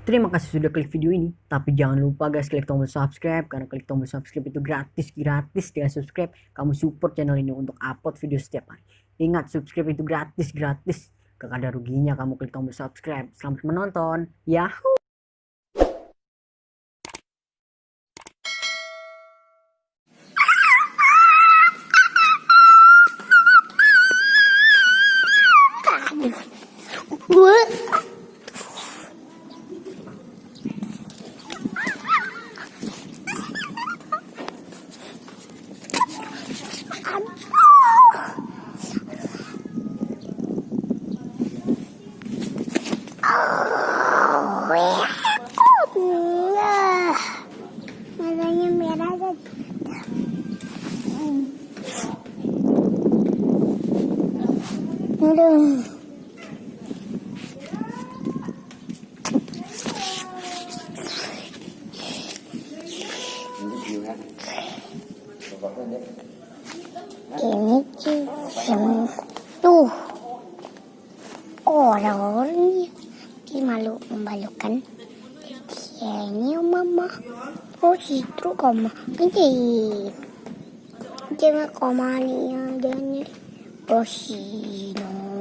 Terima kasih sudah klik video ini. Tapi jangan lupa guys klik tombol subscribe, karena klik tombol subscribe itu gratis dengan subscribe kamu support channel ini untuk upload video setiap hari. Ingat, subscribe itu gratis. Gak ada ruginya kamu klik tombol subscribe. Selamat menonton. Yahoo. Matanya merah dan aduh. Ini cium tuh orang-orangnya dimalu-malukan. Ini mama oh situ koma aja jangan komanya dan posino